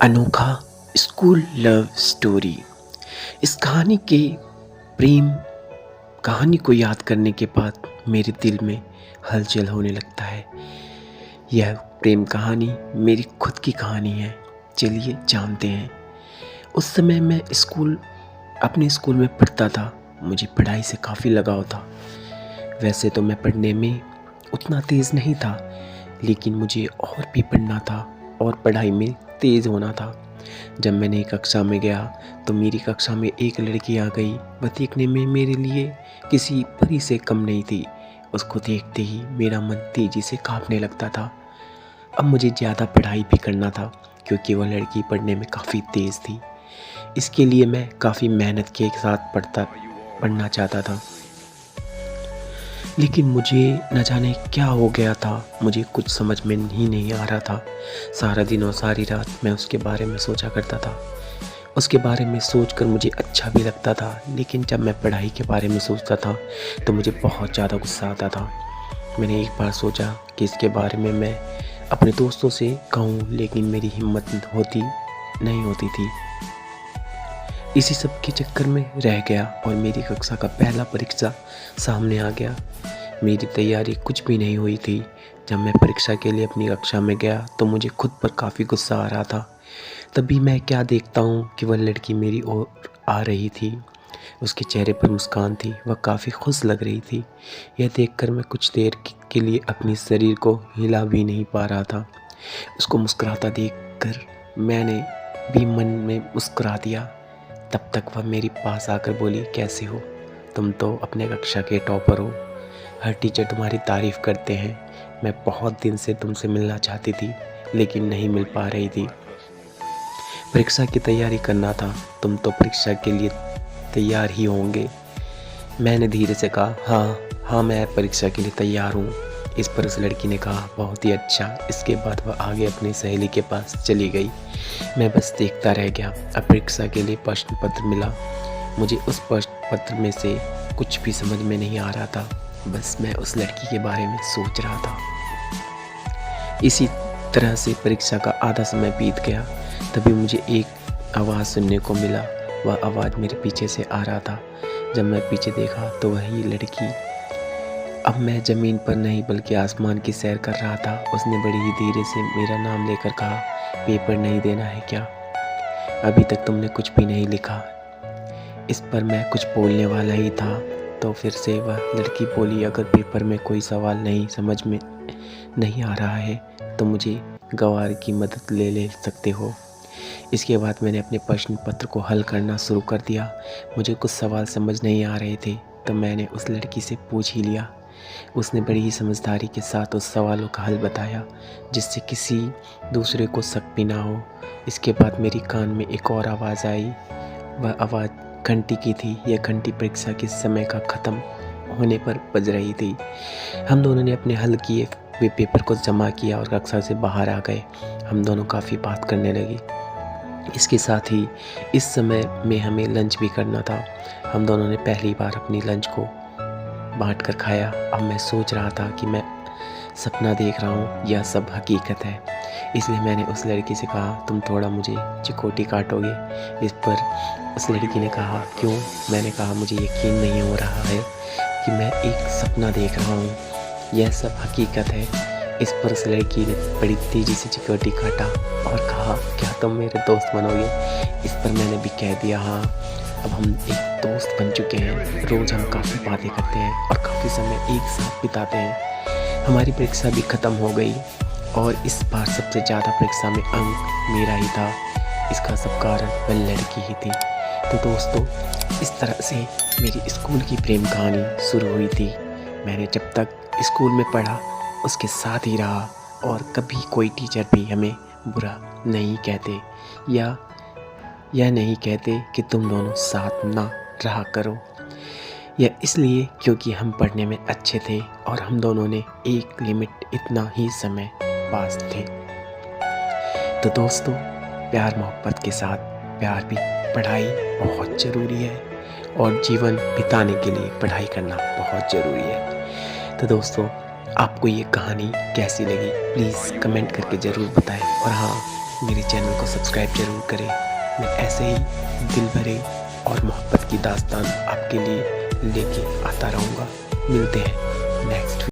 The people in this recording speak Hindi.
अनोखा स्कूल लव स्टोरी। इस कहानी के प्रेम कहानी को याद करने के बाद मेरे दिल में हलचल होने लगता है। यह प्रेम कहानी मेरी खुद की कहानी है। चलिए जानते हैं। उस समय मैं अपने स्कूल में पढ़ता था। मुझे पढ़ाई से काफ़ी लगाव था। वैसे तो मैं पढ़ने में उतना तेज़ नहीं था, लेकिन मुझे और भी पढ़ना था और पढ़ाई में तेज़ होना था। जब मैं नई कक्षा में गया तो मेरी कक्षा में एक लड़की आ गई। वह देखने में मेरे लिए किसी परी से कम नहीं थी। उसको देखते ही मेरा मन तेज़ी से कांपने लगता था। अब मुझे ज़्यादा पढ़ाई भी करना था, क्योंकि वह लड़की पढ़ने में काफ़ी तेज़ थी। इसके लिए मैं काफ़ी मेहनत के साथ पढ़ना चाहता था। लेकिन मुझे न जाने क्या हो गया था। मुझे कुछ समझ में ही नहीं आ रहा था। सारा दिन और सारी रात मैं उसके बारे में सोचा करता था। उसके बारे में सोचकर मुझे अच्छा भी लगता था, लेकिन जब मैं पढ़ाई के बारे में सोचता था तो मुझे बहुत ज़्यादा गुस्सा आता था। मैंने एक बार सोचा कि इसके बारे में मैं अपने दोस्तों से कहूँ, लेकिन मेरी हिम्मत नहीं होती थी। इसी सब के चक्कर में रह गया और मेरी कक्षा का पहला परीक्षा सामने आ गया। मेरी तैयारी कुछ भी नहीं हुई थी। जब मैं परीक्षा के लिए अपनी कक्षा में गया तो मुझे खुद पर काफ़ी गुस्सा आ रहा था। तभी मैं क्या देखता हूँ कि वह लड़की मेरी ओर आ रही थी। उसके चेहरे पर मुस्कान थी। वह काफ़ी खुश लग रही थी। यह देखकर मैं कुछ देर के लिए अपने शरीर को हिला भी नहीं पा रहा था। उसको मुस्कुराता देखकर मैंने भी मन में मुस्कुरा दिया। तब तक वह मेरे पास आकर बोली, कैसे हो? तुम तो अपने कक्षा के टॉपर हो। हर टीचर तुम्हारी तारीफ़ करते हैं। मैं बहुत दिन से तुमसे मिलना चाहती थी, लेकिन नहीं मिल पा रही थी। परीक्षा की तैयारी करना था। तुम तो परीक्षा के लिए तैयार ही होंगे। मैंने धीरे से कहा, हाँ, मैं परीक्षा के लिए तैयार हूँ। इस पर उस लड़की ने कहा, बहुत ही अच्छा। इसके बाद वह आगे अपनी सहेली के पास चली गई। मैं बस देखता रह गया। अब परीक्षा के लिए प्रश्न पत्र मिला। मुझे उस प्रश्न पत्र में से कुछ भी समझ में नहीं आ रहा था। बस मैं उस लड़की के बारे में सोच रहा था। इसी तरह से परीक्षा का आधा समय बीत गया। तभी मुझे एक आवाज़ सुनने को मिला। वह आवाज़ मेरे पीछे से आ रहा था। जब मैं पीछे देखा तो वही लड़की। अब मैं ज़मीन पर नहीं बल्कि आसमान की सैर कर रहा था। उसने बड़ी ही धीरे से मेरा नाम लेकर कहा, पेपर नहीं देना है क्या? अभी तक तुमने कुछ भी नहीं लिखा। इस पर मैं कुछ बोलने वाला ही था तो फिर से वह लड़की बोली, अगर पेपर में कोई सवाल नहीं समझ में नहीं आ रहा है तो मुझे गवार की मदद ले सकते हो। इसके बाद मैंने अपने प्रश्न पत्र को हल करना शुरू कर दिया। मुझे कुछ सवाल समझ नहीं आ रहे थे तो मैंने उस लड़की से पूछ ही लिया। उसने बड़ी ही समझदारी के साथ उस सवालों का हल बताया, जिससे किसी दूसरे को शक भी ना हो। इसके बाद मेरी कान में एक और आवाज़ आई। वह आवाज़ घंटी की थी। यह घंटी परीक्षा के समय का ख़त्म होने पर बज रही थी। हम दोनों ने अपने हल किए हुए पेपर को जमा किया और कक्षा से बाहर आ गए। हम दोनों काफ़ी बात करने लगे। इसके साथ ही इस समय में हमें लंच भी करना था। हम दोनों ने पहली बार अपनी लंच को बांट कर खाया। अब मैं सोच रहा था कि मैं सपना देख रहा हूँ, यह सब हकीकत है। इसलिए मैंने उस लड़की से कहा, तुम थोड़ा मुझे चिकोटी काटोगे? इस पर उस लड़की ने कहा, क्यों? मैंने कहा, मुझे यकीन नहीं हो रहा है कि मैं एक सपना देख रहा हूँ, यह सब हकीकत है। इस पर उस लड़की ने बड़ी तेज़ी से चिकोटी काटा और कहा, क्या तुम मेरे दोस्त बनोगे? इस पर मैंने भी कह दिया, हाँ, अब हम एक दोस्त बन चुके हैं। रोज़ हम काफ़ी बातें करते हैं और काफ़ी समय एक साथ बिताते हैं। हमारी परीक्षा भी ख़त्म हो गई और इस बार सबसे ज़्यादा परीक्षा में अंक मेरा ही था। इसका सब कारण वह लड़की ही थी। तो दोस्तों, इस तरह से मेरी स्कूल की प्रेम कहानी शुरू हुई थी। मैंने जब तक स्कूल में पढ़ा उसके साथ ही रहा और कभी कोई टीचर भी हमें बुरा नहीं कहते या यह नहीं कहते कि तुम दोनों साथ ना रहा करो। यह इसलिए क्योंकि हम पढ़ने में अच्छे थे और हम दोनों ने एक लिमिट इतना ही समय पास थे। तो दोस्तों, प्यार मोहब्बत के साथ प्यार भी, पढ़ाई बहुत ज़रूरी है और जीवन बिताने के लिए पढ़ाई करना बहुत ज़रूरी है। तो दोस्तों, आपको ये कहानी कैसी लगी प्लीज़ कमेंट करके ज़रूर बताएं। और हाँ, मेरे चैनल को सब्सक्राइब ज़रूर करें। मैं ऐसे ही दिल भरे और मोहब्बत की दास्तान आपके लिए लेके आता रहूँगा। मिलते हैं नेक्स्ट